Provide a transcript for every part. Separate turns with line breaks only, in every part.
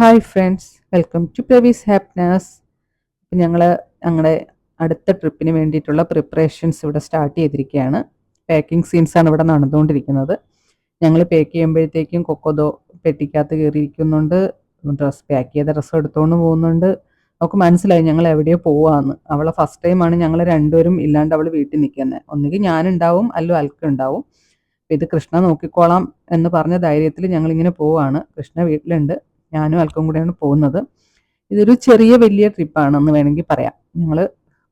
Hi friends, welcome to പ്രവീസ് happiness. ഇപ്പം ഞങ്ങളുടെ അടുത്ത ട്രിപ്പിന് വേണ്ടിയിട്ടുള്ള പ്രിപ്പറേഷൻസ് ഇവിടെ സ്റ്റാർട്ട് ചെയ്തിരിക്കുകയാണ്. പാക്കിംഗ് സീൻസാണ് ഇവിടെ നടന്നുകൊണ്ടിരിക്കുന്നത്. ഞങ്ങൾ പാക്ക് ചെയ്യുമ്പോഴത്തേക്കും കൊക്കോദോ പെട്ടിക്കകത്ത് കയറിയിരിക്കുന്നുണ്ട്. പാക്ക് ചെയ്ത ഡ്രസ്സ് എടുത്തുകൊണ്ട് പോകുന്നുണ്ട്. അവൾക്ക് മനസ്സിലായി ഞങ്ങൾ എവിടെയോ പോവാന്ന്. അവളെ ഫസ്റ്റ് ടൈമാണ് ഞങ്ങൾ രണ്ടുപേരും ഇല്ലാണ്ട് അവൾ വീട്ടിൽ നിൽക്കുന്നത്. ഒന്നുകിൽ ഞാനുണ്ടാവും അല്ലെങ്കിൽ അൽക്കുണ്ടാവും. ഇത് കൃഷ്ണ നോക്കിക്കോളാം എന്ന് പറഞ്ഞ ധൈര്യത്തിൽ ഞങ്ങളിങ്ങനെ പോവാണ്. കൃഷ്ണ വീട്ടിലുണ്ട്, ഞാനും അൽക്കും കൂടെയാണ് പോകുന്നത്. ഇതൊരു ചെറിയ വലിയ ട്രിപ്പാണെന്ന് വേണമെങ്കിൽ പറയാം. ഞങ്ങൾ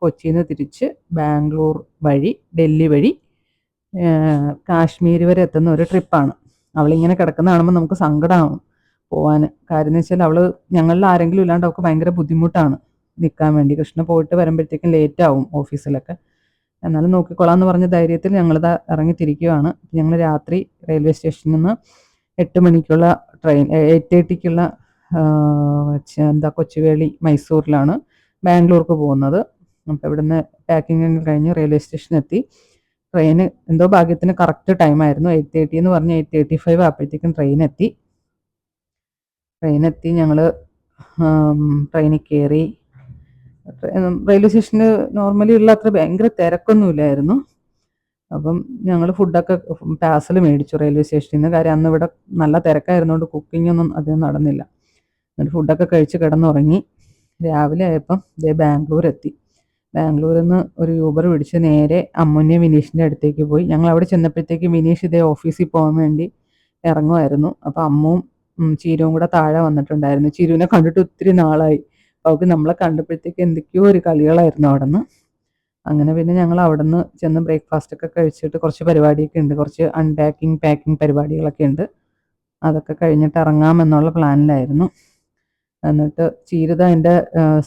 കൊച്ചിയിൽ നിന്ന് തിരിച്ച് ബാംഗ്ലൂർ വഴി ഡൽഹി വഴി കാശ്മീർ വരെ എത്തുന്ന ഒരു ട്രിപ്പാണ്. അവളിങ്ങനെ കിടക്കുന്ന കാണുമ്പോൾ നമുക്ക് സങ്കടമാവും പോവാൻ. കാര്യം എന്ന് വെച്ചാൽ ഞങ്ങളിൽ ആരെങ്കിലും ഇല്ലാണ്ട് അവൾക്ക് ഭയങ്കര ബുദ്ധിമുട്ടാണ് നിൽക്കാൻ വേണ്ടി. കൃഷ്ണ പോയിട്ട് വരുമ്പോഴത്തേക്കും ലേറ്റ് ആവും ഓഫീസിലൊക്കെ. എന്നാലും നോക്കിക്കൊള്ളാം എന്ന് പറഞ്ഞ ധൈര്യത്തിൽ ഞങ്ങളിത് ഇറങ്ങിത്തിരിക്കുകയാണ്. ഞങ്ങൾ രാത്രി റെയിൽവേ സ്റ്റേഷനിൽ നിന്ന് 8 മണിക്കുള്ള ട്രെയിൻ 8:30ക്കുള്ള കൊച്ചുവേളി മൈസൂരിലാണ് ബാംഗ്ലൂർക്ക് പോകുന്നത്. അപ്പോൾ ഇവിടുന്ന് പാക്കിംഗ് കഴിഞ്ഞ് റെയിൽവേ സ്റ്റേഷനെത്തി. ട്രെയിന് എന്തോ ഭാഗ്യത്തിന് കറക്റ്റ് ടൈമായിരുന്നു. 8:30 എന്ന് പറഞ്ഞ് 8:35 ആയപ്പോഴത്തേക്കും ട്രെയിനെത്തി. ഞങ്ങൾ ട്രെയിനിൽ കയറി. റെയിൽവേ സ്റ്റേഷന് നോർമലി ഉള്ള അത്ര ഭയങ്കര തിരക്കൊന്നുമില്ലായിരുന്നു. അപ്പം ഞങ്ങൾ ഫുഡൊക്കെ പാഴ്സൽ മേടിച്ചു റെയിൽവേ സ്റ്റേഷനിൽ നിന്ന്. കാര്യം അന്ന് ഇവിടെ നല്ല തിരക്കായിരുന്നുകൊണ്ട് കുക്കിങ്ങൊന്നും അധികം നടന്നില്ല. എന്നിട്ട് ഫുഡൊക്കെ കഴിച്ച് കിടന്നുറങ്ങി. രാവിലെ ആയപ്പം ബാംഗ്ലൂർ എത്തി. ബാംഗ്ലൂരിൽ നിന്ന് ഒരു യൂബർ പിടിച്ച് നേരെ അമ്മുനെ വിനീഷിൻ്റെ അടുത്തേക്ക് പോയി. ഞങ്ങൾ അവിടെ ചെന്നപ്പോഴത്തേക്ക് വിനീഷ് ഓഫീസിൽ പോകാൻ വേണ്ടി ഇറങ്ങുമായിരുന്നു. അപ്പോൾ അമ്മുവും ചീരുവും കൂടെ താഴെ വന്നിട്ടുണ്ടായിരുന്നു. ചീരുവിനെ കണ്ടിട്ട് ഒത്തിരി നാളായി. അവൾക്ക് നമ്മളെ കണ്ടപ്പോഴത്തേക്ക് എന്തൊക്കെയോ ഒരു കളികളായിരുന്നു അവിടെ നിന്ന്. അങ്ങനെ പിന്നെ ഞങ്ങൾ അവിടെ നിന്ന് ചെന്ന് ബ്രേക്ക്ഫാസ്റ്റൊക്കെ കഴിച്ചിട്ട് കുറച്ച് പരിപാടിയൊക്കെ ഉണ്ട്, കുറച്ച് അൺപാക്കിംഗ് പാക്കിംഗ് പരിപാടികളൊക്കെ ഉണ്ട്. അതൊക്കെ കഴിഞ്ഞിട്ട് ഇറങ്ങാമെന്നുള്ള പ്ലാനിലായിരുന്നു. എന്നിട്ട് ചീരുത എൻ്റെ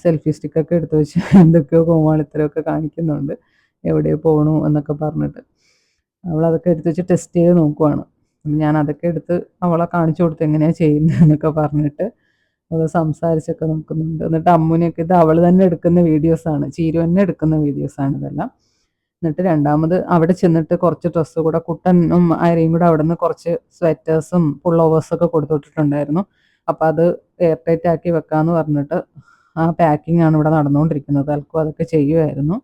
സെൽഫി സ്റ്റിക്കൊക്കെ എടുത്ത് വെച്ച് എന്തൊക്കെയോ കോമാളിത്തരമൊക്കെ കാണിക്കുന്നുണ്ട്, എവിടെയോ പോകണു എന്നൊക്കെ പറഞ്ഞിട്ട്. അവളതൊക്കെ എടുത്ത് വെച്ച് ടെസ്റ്റ് ചെയ്ത് നോക്കുവാണ്. ഞാൻ അതൊക്കെ എടുത്ത് അവളെ കാണിച്ചു കൊടുത്ത് എങ്ങനെയാണ് ചെയ്യുന്നത് എന്നൊക്കെ പറഞ്ഞിട്ട് അവൾ സംസാരിച്ചൊക്കെ നോക്കുന്നുണ്ട്. എന്നിട്ട് അമ്മുനെയൊക്കെ ഇത് അവൾ തന്നെ എടുക്കുന്ന വീഡിയോസാണ്, ചീരു തന്നെ എടുക്കുന്ന വീഡിയോസാണ് ഇതെല്ലാം. എന്നിട്ട് രണ്ടാമത് അവിടെ ചെന്നിട്ട് കുറച്ച് ഡ്രസ്സ് കൂടെ കുട്ടനും ആരെയും കൂടെ അവിടെ നിന്ന് കുറച്ച് സ്വെറ്റേഴ്സും പുള്ളോവേഴ്സൊക്കെ കൊടുത്തുവിട്ടിട്ടുണ്ടായിരുന്നു. അപ്പോൾ അത് എയർ ടൈറ്റ് ആക്കി വെക്കാമെന്ന് പറഞ്ഞിട്ട് ആ പാക്കിംഗ് ആണ് ഇവിടെ നടന്നുകൊണ്ടിരിക്കുന്നത്. അൽക്കും അതൊക്കെ ചെയ്യുമായിരുന്നു.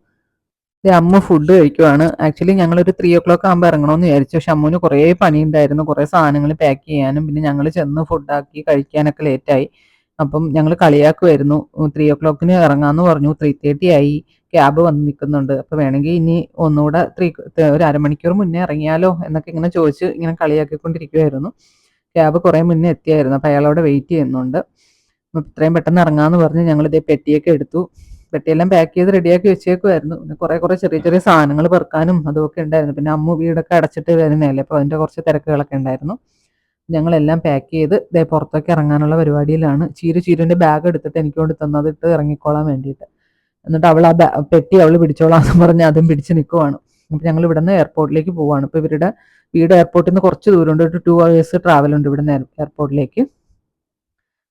അമ്മ ഫുഡ് കഴിക്കുവാണ്. ആക്ച്വലി ഞങ്ങളൊരു 3 o'clock ആകുമ്പോൾ ഇറങ്ങണമെന്ന് വിചാരിച്ചു. പക്ഷെ അമ്മുന് കുറേ പണിയുണ്ടായിരുന്നു, കുറേ സാധനങ്ങൾ പാക്ക് ചെയ്യാനും. പിന്നെ ഞങ്ങൾ ചെന്ന് ഫുഡാക്കി കഴിക്കാനൊക്കെ ലേറ്റായി. അപ്പം ഞങ്ങൾ കളിയാക്കുമായിരുന്നു. 3 o'clock ഇറങ്ങാമെന്ന് പറഞ്ഞു, 3:30 ആയി, ക്യാബ് വന്ന് നിൽക്കുന്നുണ്ട്, അപ്പോൾ വേണമെങ്കിൽ ഇനി ഒന്നുകൂടെ ഒരു അരമണിക്കൂർ മുന്നേ ഇറങ്ങിയാലോ എന്നൊക്കെ ഇങ്ങനെ ചോദിച്ച് ഇങ്ങനെ കളിയാക്കിക്കൊണ്ടിരിക്കുമായിരുന്നു. ക്യാബ് കുറേ മുന്നേ എത്തിയായിരുന്നു. അപ്പോൾ അയാളവിടെ വെയിറ്റ് ചെയ്യുന്നുണ്ട്. ഇത്രയും പെട്ടെന്ന് ഇറങ്ങാമെന്ന് പറഞ്ഞ് ഞങ്ങളിതേ പെട്ടിയൊക്കെ എടുത്തു. പെട്ടിയെല്ലാം പാക്ക് ചെയ്ത് റെഡിയാക്കി വെച്ചേക്കുമായിരുന്നു. പിന്നെ കുറേ ചെറിയ ചെറിയ സാധനങ്ങൾ പെറുക്കാനും അതുമൊക്കെ ഉണ്ടായിരുന്നു. പിന്നെ അമ്മു വീടൊക്കെ അടച്ചിട്ട് വരുന്നതല്ലേ, അപ്പോൾ അതിൻ്റെ കുറച്ച് തിരക്കുകളൊക്കെ ഉണ്ടായിരുന്നു. ഞങ്ങളെല്ലാം പാക്ക് ചെയ്ത് പുറത്തൊക്കെ ഇറങ്ങാനുള്ള പരിപാടിയിലാണ്. ചീരുവിൻ്റെ ബാഗ് എടുത്തിട്ട് എനിക്ക് കൊണ്ട് തന്നതിട്ട് ഇറങ്ങിക്കോളാൻ വേണ്ടിയിട്ട്. എന്നിട്ട് അവൾ ആ പെട്ടി അവൾ പിടിച്ചോളാമെന്ന് പറഞ്ഞ് അതും പിടിച്ച് നിൽക്കുവാണ്. അപ്പോൾ ഞങ്ങൾ ഇവിടെ നിന്ന് എയർപോർട്ടിലേക്ക് പോവാണ്. ഇപ്പോൾ ഇവരുടെ വീട് എയർപോർട്ടിൽ നിന്ന് കുറച്ച് ദൂരമുണ്ട്, ഒരു 2 hours ട്രാവലുണ്ട് ഇവിടുന്ന് എയർപോർട്ടിലേക്ക്.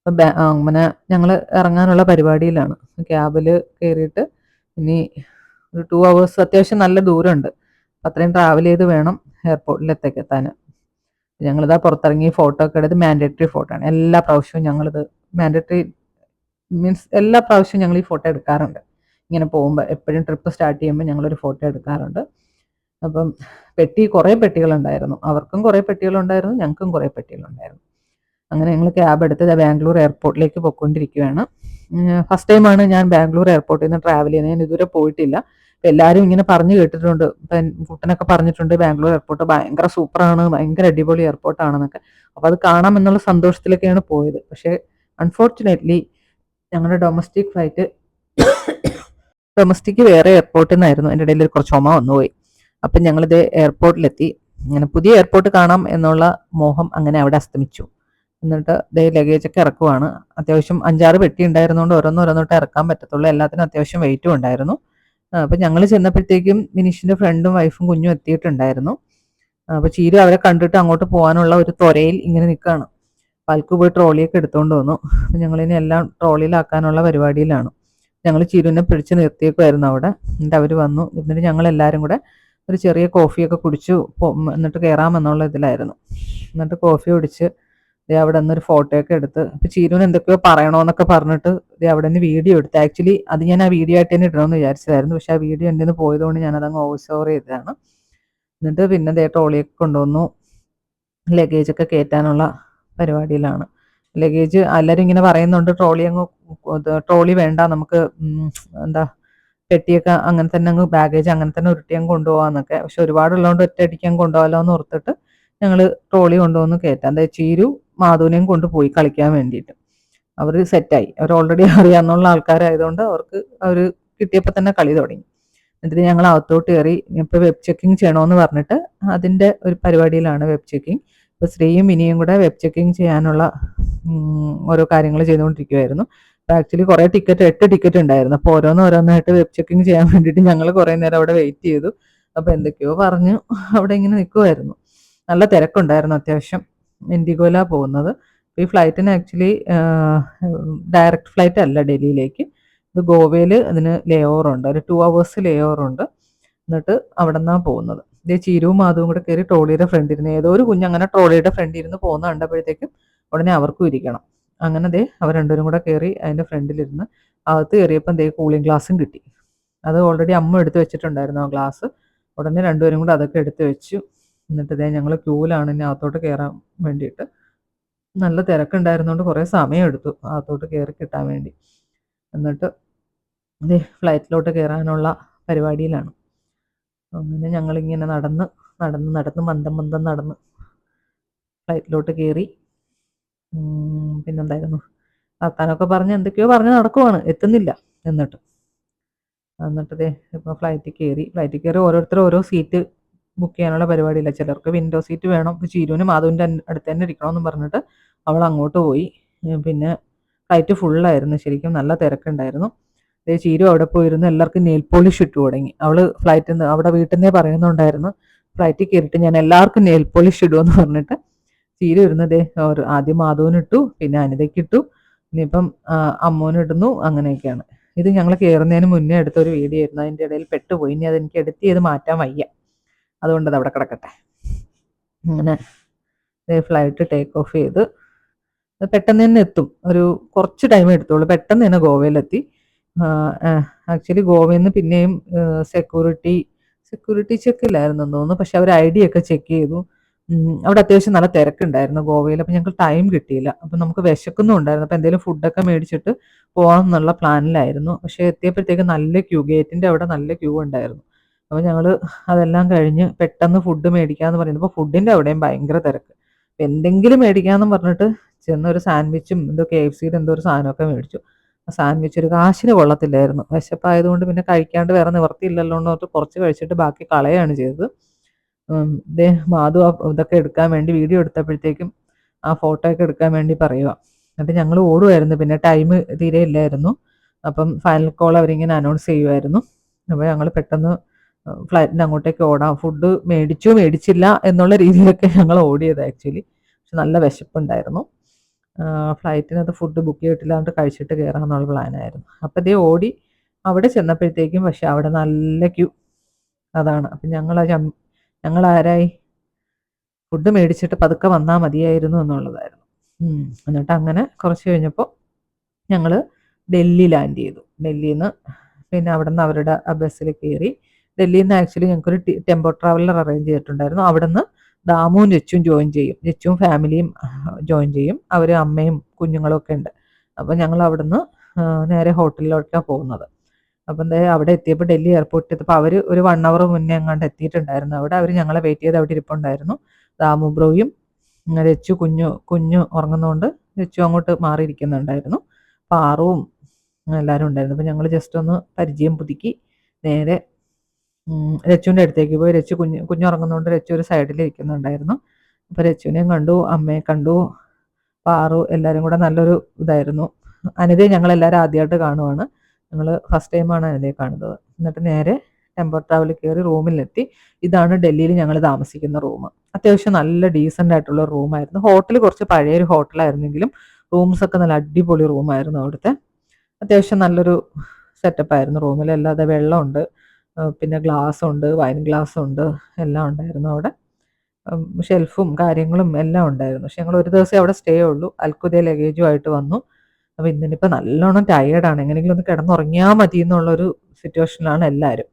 അപ്പം അങ്ങനെ ഞങ്ങൾ ഇറങ്ങാനുള്ള പരിപാടിയിലാണ്. ക്യാബിൽ കയറിയിട്ട് ഇനി ഒരു 2 hours, അത്യാവശ്യം നല്ല ദൂരമുണ്ട്. അപ്പം അത്രയും ട്രാവൽ ചെയ്ത് വേണം എയർപോർട്ടിലേക്ക് എത്താൻ. ഞങ്ങളിതാ പുറത്തിറങ്ങി ഫോട്ടോ ഒക്കെ എടുത്ത്. മാൻഡേറ്ററി ഫോട്ടോ ആണ് എല്ലാ പ്രാവശ്യവും ഞങ്ങളിത്. മാൻഡേറ്ററി മീൻസ് എല്ലാ പ്രാവശ്യവും ഞങ്ങൾ ഈ ഫോട്ടോ എടുക്കാറുണ്ട്. ഇങ്ങനെ പോകുമ്പോൾ എപ്പോഴും ട്രിപ്പ് സ്റ്റാർട്ട് ചെയ്യുമ്പോൾ ഞങ്ങളൊരു ഫോട്ടോ എടുക്കാറുണ്ട്. അപ്പം കുറേ പെട്ടികളുണ്ടായിരുന്നു. അവർക്കും കുറേ പെട്ടികളുണ്ടായിരുന്നു, ഞങ്ങൾക്കും കുറേ പെട്ടികളുണ്ടായിരുന്നു. അങ്ങനെ ഞങ്ങൾ ക്യാബ് എടുത്ത് ബാംഗ്ലൂർ എയർപോർട്ടിലേക്ക് പോയിക്കൊണ്ടിരിക്കുകയാണ്. ഫസ്റ്റ് ടൈമാണ് ഞാൻ ബാംഗ്ലൂർ എയർപോർട്ടിൽ നിന്ന് ട്രാവൽ ചെയ്യുന്നത്. ഞാൻ ഇതുവരെ പോയിട്ടില്ല. അപ്പം എല്ലാവരും ഇങ്ങനെ പറഞ്ഞു കേട്ടിട്ടുണ്ട്, ഇപ്പം കുട്ടനൊക്കെ പറഞ്ഞിട്ടുണ്ട് ബാംഗ്ലൂർ എയർപോർട്ട് ഭയങ്കര സൂപ്പറാണ്, ഭയങ്കര അടിപൊളി എയർപോർട്ടാണെന്നൊക്കെ. അപ്പോൾ അത് കാണാമെന്നുള്ള സന്തോഷത്തിലൊക്കെയാണ് പോയത്. പക്ഷേ അൺഫോർച്ചുനേറ്റ്ലി ഞങ്ങളുടെ ഡൊമസ്റ്റിക് വേറെ എയർപോർട്ടിൽ നിന്നായിരുന്നു. എൻ്റെ ഇടയിൽ കുറച്ച് ചുമ വന്നുപോയി. അപ്പം ഞങ്ങളിത് എയർപോർട്ടിലെത്തി. അങ്ങനെ പുതിയ എയർപോർട്ട് കാണാം എന്നുള്ള മോഹം അങ്ങനെ അവിടെ അസ്തമിച്ചു. എന്നിട്ട് ലഗേജൊക്കെ ഇറക്കുവാണ്. അത്യാവശ്യം 5-6 പെട്ടി ഉണ്ടായിരുന്നുകൊണ്ട് ഓരോന്നോരോന്നോട്ട് ഇറക്കാൻ പറ്റത്തുള്ളൂ. എല്ലാത്തിനും അത്യാവശ്യം വെയിറ്റും ഉണ്ടായിരുന്നു. അപ്പം ഞങ്ങൾ ചെന്നപ്പോഴത്തേക്കും മിനിഷിൻ്റെ ഫ്രണ്ടും വൈഫും കുഞ്ഞും എത്തിയിട്ടുണ്ടായിരുന്നു. അപ്പോൾ ചീരു അവരെ കണ്ടിട്ട് അങ്ങോട്ട് പോകാനുള്ള ഒരു ത്വരയിൽ ഇങ്ങനെ നിൽക്കുകയാണ്. പാൽക്ക് പോയി ട്രോളിയൊക്കെ എടുത്തുകൊണ്ട് വന്നു. അപ്പം ഞങ്ങളിനി എല്ലാം ട്രോളിയിലാക്കാനുള്ള പരിപാടിയിലാണ്. ഞങ്ങൾ ചീരുവിനെ പിടിച്ച് നിർത്തിയേക്കുമായിരുന്നു അവിടെ. എന്നിട്ട് അവർ വന്നു. എന്നിട്ട് ഞങ്ങളെല്ലാവരും കൂടെ ഒരു ചെറിയ കോഫിയൊക്കെ കുടിച്ചു എന്നിട്ട് കയറാമെന്നുള്ള ഇതിലായിരുന്നു. എന്നിട്ട് കോഫി കുടിച്ച് അവിടെ നിന്നൊരു ഫോട്ടോയൊക്കെ എടുത്ത് ഇപ്പൊ ചീരുവിന് എന്തൊക്കെയോ പറയണോന്നൊക്കെ പറഞ്ഞിട്ട് അവിടെ നിന്ന് വീഡിയോ എടുത്ത്. ആക്ച്വലി അത് ഞാൻ ആ വീഡിയോ ആയിട്ട് തന്നെ ഇടണമെന്ന് വിചാരിച്ചതായിരുന്നു. പക്ഷെ ആ വീഡിയോ എൻ്റെ നിന്ന് പോയതുകൊണ്ട് ഞാനതങ്ങ് വോയിസ് ഓവർ ചെയ്തതാണ്. എന്നിട്ട് പിന്നെ ട്രോളിയൊക്കെ കൊണ്ടുവന്നു. ലഗേജൊക്കെ കയറ്റാനുള്ള പരിപാടിയിലാണ്. ലഗേജ് എല്ലാവരും ഇങ്ങനെ പറയുന്നുണ്ട് ട്രോളി വേണ്ട, നമുക്ക് എന്താ പെട്ടിയൊക്കെ അങ്ങനെ തന്നെ അങ്ങ് ബാഗേജ് അങ്ങനെ തന്നെ ഉരുട്ടി അങ്ങ് കൊണ്ടുപോകാന്നൊക്കെ. പക്ഷെ ഒരുപാടുള്ളതുകൊണ്ട് ഒറ്റയടിക്ക് അങ്ങ് കൊണ്ടുപോകാമല്ലോ എന്ന് ഓർത്തിട്ട് ഞങ്ങൾ ട്രോളി കൊണ്ടുവന്ന് കയറ്റാം. എന്താ ചീരു മാധുവിനെയും കൊണ്ടുപോയി കളിക്കാൻ വേണ്ടിയിട്ട്. അവർ സെറ്റായി. അവർ ഓൾറെഡി അറിയാവുന്ന ആൾക്കാരായതുകൊണ്ട് അവർക്ക് അവർ കിട്ടിയപ്പോൾ തന്നെ കളി തുടങ്ങി. എന്നിട്ട് ഞങ്ങൾ അകത്തോട്ട് കയറി. ഇപ്പോൾ വെബ് ചെക്കിങ് ചെയ്യണമെന്ന് പറഞ്ഞിട്ട് അതിൻ്റെ ഒരു പരിപാടിയിലാണ് വെബ് ചെക്കിങ്. ഇപ്പോൾ ശ്രീയും മിനിയും കൂടെ വെബ് ചെക്കിങ് ചെയ്യാനുള്ള ഓരോ കാര്യങ്ങൾ ചെയ്തുകൊണ്ടിരിക്കുമായിരുന്നു. അപ്പോൾ ആക്ച്വലി കുറേ 8 ടിക്കറ്റ് ഉണ്ടായിരുന്നു. അപ്പോൾ ഓരോന്നായിട്ട് വെബ് ചെക്കിങ് ചെയ്യാൻ വേണ്ടിയിട്ട് ഞങ്ങൾ കുറേ നേരം അവിടെ വെയിറ്റ് ചെയ്തു. അപ്പോൾ എന്തൊക്കെയോ പറഞ്ഞു അവിടെ ഇങ്ങനെ നിൽക്കുമായിരുന്നു. നല്ല തിരക്കുണ്ടായിരുന്നു അത്യാവശ്യം. ഇൻഡിഗോയിലാണ് പോകുന്നത്. ഈ ഫ്ലൈറ്റിന് ആക്ച്വലി ഡയറക്റ്റ് ഫ്ലൈറ്റ് അല്ല ഡൽഹിയിലേക്ക്. ഇത് ഗോവയിൽ അതിന് ലേ ഓവറുണ്ട്, ഒരു 2 hours ലേ ഓവറുണ്ട്. എന്നിട്ട് അവിടെ നിന്നാണ് പോകുന്നത്. ഇതേ ചീരുവും മാധവും കൂടെ കയറി ട്രോളിയുടെ ഫ്രണ്ടിരുന്ന്. ഏതോ ഒരു കുഞ്ഞങ്ങനെ ട്രോളിയുടെ ഫ്രണ്ടിരുന്ന് പോകുന്ന കണ്ടപ്പോഴത്തേക്കും ഉടനെ അവർക്കും ഇരിക്കണം. അങ്ങനെ അവർ രണ്ടുപേരും കൂടെ കയറി അതിൻ്റെ ഫ്രണ്ടിലിരുന്ന്. അകത്ത് കയറിയപ്പം കൂളിംഗ് ഗ്ലാസും കിട്ടി. അത് ഓൾറെഡി അമ്മ എടുത്ത് വെച്ചിട്ടുണ്ടായിരുന്നു ആ ഗ്ലാസ്. ഉടനെ രണ്ടുപേരും കൂടെ അതൊക്കെ എടുത്ത് വെച്ചു. എന്നിട്ട് ഞങ്ങൾ ക്യൂവിലാണ് ഇനി അകത്തോട്ട് കയറാൻ വേണ്ടിയിട്ട്. നല്ല തിരക്കുണ്ടായിരുന്നതുകൊണ്ട് കുറേ സമയം എടുത്തു അകത്തോട്ട് കയറി കിട്ടാൻ വേണ്ടി. എന്നിട്ട് ഫ്ലൈറ്റിലോട്ട് കയറാനുള്ള പരിപാടിയിലാണ്. അങ്ങനെ ഞങ്ങളിങ്ങനെ നടന്ന് മന്ദം നടന്ന് ഫ്ലൈറ്റിലോട്ട് കയറി. പിന്നെന്തായിരുന്നു, വർത്താനമൊക്കെ പറഞ്ഞ് എന്തൊക്കെയോ പറഞ്ഞ് നടക്കുവാണ്, എത്തുന്നില്ല. എന്നിട്ട് ഇപ്പോൾ ഫ്ലൈറ്റിൽ കയറി ഓരോരുത്തർ ഓരോ സീറ്റ് ബുക്ക് ചെയ്യാനുള്ള പരിപാടിയില്ല. ചിലർക്ക് വിൻഡോ സീറ്റ് വേണം. ഇപ്പോൾ ചീരുവിന് മാധുവിൻ്റെ അടുത്ത് തന്നെ ഇരിക്കണമെന്ന് പറഞ്ഞിട്ട് അവൾ അങ്ങോട്ട് പോയി. പിന്നെ ഫ്ലൈറ്റ് ഫുള്ളായിരുന്നു. ശരിക്കും നല്ല തിരക്കുണ്ടായിരുന്നു. ചീരു അവിടെ പോയിരുന്നു എല്ലാവർക്കും നെയിൽ പോളിഷ് ഇട്ടു തുടങ്ങി. അവൾ ഫ്ലൈറ്റിൽ നിന്ന് അവിടെ വീട്ടിൽ നിന്നേ പറയുന്നുണ്ടായിരുന്നു ഫ്ലൈറ്റിൽ കയറിയിട്ട് ഞാൻ എല്ലാവർക്കും നെയിൽ പോളിഷ് ഇടുമെന്ന് പറഞ്ഞിട്ട്. ചീരു ഇരുന്നതേ ആദ്യം മാധുവിനിട്ടു, പിന്നെ അനിതയ്ക്കിട്ടു, ഇനിയിപ്പം അമ്മൂനിടുന്നു. അങ്ങനെയൊക്കെയാണ്. ഇത് ഞങ്ങൾ കയറുന്നതിന് മുന്നേ എടുത്തൊരു വീഡിയോ ആയിരുന്നു. അതിൻ്റെ ഇടയിൽ പെട്ടുപോയി. ഇനി അതെനിക്ക് എഡിറ്റ് ചെയ്ത് മാറ്റാൻ വയ്യ, അതുകൊണ്ട് അത് അവിടെ കിടക്കട്ടെ. അങ്ങനെ ഫ്ലൈറ്റ് ടേക്ക് ഓഫ് ചെയ്ത് പെട്ടെന്ന് തന്നെ എത്തും. ഒരു കുറച്ച് ടൈം എടുത്തോളൂ. പെട്ടെന്ന് തന്നെ ഗോവയിലെത്തി. ആക്ച്വലി ഗോവയിൽ നിന്ന് പിന്നെയും സെക്യൂരിറ്റി ചെക്കില്ലായിരുന്നു തോന്നുന്നു. പക്ഷെ അവർ ID ഒക്കെ ചെക്ക് ചെയ്തു. അവിടെ അത്യാവശ്യം നല്ല തിരക്കുണ്ടായിരുന്നു ഗോവയിൽ. അപ്പം ഞങ്ങൾക്ക് ടൈം കിട്ടിയില്ല. അപ്പം നമുക്ക് വിശക്കുന്നുണ്ടായിരുന്നു. അപ്പം എന്തെങ്കിലും ഫുഡൊക്കെ മേടിച്ചിട്ട് പോകാം എന്നുള്ള പ്ലാനിലായിരുന്നു. പക്ഷേ എത്തിയപ്പോഴത്തേക്ക് നല്ല ക്യൂ, ഗേറ്റിൻ്റെ അവിടെ നല്ല ക്യൂ ഉണ്ടായിരുന്നു. അപ്പോൾ ഞങ്ങൾ അതെല്ലാം കഴിഞ്ഞ് പെട്ടെന്ന് ഫുഡ് മേടിക്കാമെന്ന് പറയുമ്പോൾ ഫുഡിൻ്റെ അവിടെയും ഭയങ്കര തിരക്ക്. എന്തെങ്കിലും മേടിക്കാമെന്ന് പറഞ്ഞിട്ട് ചെന്ന് ഒരു സാൻഡ്വിച്ചും എന്തോ KFCയുടെ എന്തോ ഒരു സാധനമൊക്കെ മേടിച്ചു. ആ സാൻഡ്വിച്ച് ഒരു കാശിന് കൊള്ളത്തില്ലായിരുന്നു. വിശപ്പായതുകൊണ്ട് പിന്നെ കഴിക്കാണ്ട് വേറെ നിവർത്തിയില്ലല്ലോ എന്ന് പറഞ്ഞിട്ട് കുറച്ച് കഴിച്ചിട്ട് ബാക്കി കളയാണ് ചെയ്തത്. മാധു ഇതൊക്കെ എടുക്കാൻ വേണ്ടി വീഡിയോ എടുത്തപ്പോഴത്തേക്കും ആ ഫോട്ടോ ഒക്കെ എടുക്കാൻ വേണ്ടി പറയുക. എന്നിട്ട് ഞങ്ങൾ ഓടുമായിരുന്നു. പിന്നെ ടൈം തീരെ ഇല്ലായിരുന്നു. അപ്പം ഫൈനൽ കോൾ അവരിങ്ങനെ അനൗൺസ് ചെയ്യുമായിരുന്നു. അപ്പോൾ ഞങ്ങൾ പെട്ടെന്ന് ഫ്ലൈറ്റിൻ്റെ അങ്ങോട്ടേക്ക് ഓടാം. ഫുഡ് മേടിച്ചില്ല എന്നുള്ള രീതിയിലൊക്കെ ഞങ്ങൾ ഓടിയത് ആക്ച്വലി. പക്ഷെ നല്ല വിശപ്പുണ്ടായിരുന്നു. ഫ്ലൈറ്റിനകത്ത് ഫുഡ് ബുക്ക് ചെയ്തിട്ടില്ലാണ്ട് കഴിച്ചിട്ട് കയറാമെന്നുള്ള പ്ലാനായിരുന്നു. അപ്പോൾ ഓടി അവിടെ ചെന്നപ്പോഴത്തേക്കും പക്ഷെ അവിടെ നല്ല ക്യൂ. അതാണ്. അപ്പം ഞങ്ങൾ ആരായി ഫുഡ് മേടിച്ചിട്ട് പതുക്കെ വന്നാൽ മതിയായിരുന്നു എന്നുള്ളതായിരുന്നു. എന്നിട്ട് അങ്ങനെ കുറച്ച് കഴിഞ്ഞപ്പോൾ ഞങ്ങൾ ഡൽഹി ലാൻഡ് ചെയ്തു. ഡൽഹിയിൽ നിന്ന് പിന്നെ അവിടെ നിന്ന് അവരുടെ ആ ബസ്സിൽ കയറി. ഡൽഹിയിൽ നിന്ന് ആക്ച്വലി ഞങ്ങൾക്കൊരു ടെമ്പോ ട്രാവലർ അറേഞ്ച് ചെയ്തിട്ടുണ്ടായിരുന്നു. അവിടെ നിന്ന് ദാമുവും രച്ചും ജോയിൻ ചെയ്യും. രച്ചും ഫാമിലിയും ജോയിൻ ചെയ്യും. അവർ അമ്മയും കുഞ്ഞുങ്ങളും ഒക്കെ ഉണ്ട്. അപ്പോൾ ഞങ്ങൾ അവിടെ നിന്ന് നേരെ ഹോട്ടലിലോട്ടാണ് പോകുന്നത്. അപ്പം അവിടെ എത്തിയപ്പോൾ ഡൽഹി എയർപോർട്ടിൽ എത്തിയപ്പോൾ അവർ ഒരു 1 hour മുന്നേ എങ്ങാണ്ട് എത്തിയിട്ടുണ്ടായിരുന്നു. അവിടെ അവർ ഞങ്ങളെ വെയിറ്റ് ചെയ്ത് അവിടെ ഇരിപ്പുണ്ടായിരുന്നു. ദാമു ബ്രോയും രച്ചു കുഞ്ഞു ഉറങ്ങുന്നതുകൊണ്ട് രച്ചു അങ്ങോട്ട് മാറിയിരിക്കുന്നുണ്ടായിരുന്നു. പാറുവും എല്ലാവരും ഉണ്ടായിരുന്നു. അപ്പോൾ ഞങ്ങൾ ജസ്റ്റ് ഒന്ന് പരിചയം പുതുക്കി നേരെ രച്ചുവിൻ്റെ അടുത്തേക്ക് പോയി. രച്ചു കുഞ്ഞുറങ്ങുന്നതുകൊണ്ട് രച്ചു ഒരു സൈഡിൽ ഇരിക്കുന്നുണ്ടായിരുന്നു. അപ്പോൾ രച്ചുവിനെയും കണ്ടു, അമ്മയെ കണ്ടു, പാറു എല്ലാവരും കൂടെ നല്ലൊരു ഇതായിരുന്നു. അനിതയെ ഞങ്ങളെല്ലാവരും ആദ്യമായിട്ട് കാണുവാണ്. ഞങ്ങൾ ഫസ്റ്റ് ടൈമാണ് അനിതയെ കാണുന്നത്. എന്നിട്ട് നേരെ ടെമ്പോ ട്രാവലിൽ കയറി റൂമിലെത്തി. ഇതാണ് ഡൽഹിയിൽ ഞങ്ങൾ താമസിക്കുന്ന റൂം. അത്യാവശ്യം നല്ല ഡീസൻ്റ് ആയിട്ടുള്ള റൂമായിരുന്നു. ഹോട്ടൽ കുറച്ച് പഴയൊരു ഹോട്ടലായിരുന്നെങ്കിലും റൂംസൊക്കെ നല്ല അടിപൊളി റൂമായിരുന്നു അവിടുത്തെ. അത്യാവശ്യം നല്ലൊരു സെറ്റപ്പായിരുന്നു റൂമിൽ. അല്ലാതെ വെള്ളമുണ്ട്, പിന്നെ ഗ്ലാസ്സുണ്ട്, വൈൻ ഗ്ലാസ്സുണ്ട്, എല്ലാം ഉണ്ടായിരുന്നു അവിടെ. ഷെൽഫും കാര്യങ്ങളും എല്ലാം ഉണ്ടായിരുന്നു. പക്ഷെ ഞങ്ങൾ ഒരു ദിവസമേ അവിടെ സ്റ്റേ ഉള്ളൂ. അൽക്കുദേ ലഗേജുമായിട്ട് വന്നു. അപ്പോൾ ഇന്നിപ്പോൾ നല്ലോണം ടയേർഡാണ്. എങ്ങനെയെങ്കിലും ഒന്ന് കിടന്നുറങ്ങിയാൽ മതി എന്നുള്ളൊരു സിറ്റുവേഷനിലാണ് എല്ലാവരും.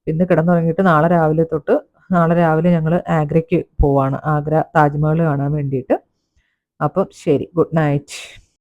ഇന്ന് കിടന്നുറങ്ങിയിട്ട് നാളെ രാവിലെ ഞങ്ങൾ ആഗ്രയ്ക്ക് പോവാണ്. ആഗ്ര താജ്മഹൽ കാണാൻ വേണ്ടിയിട്ട്. അപ്പം ശരി, ഗുഡ് നൈറ്റ്.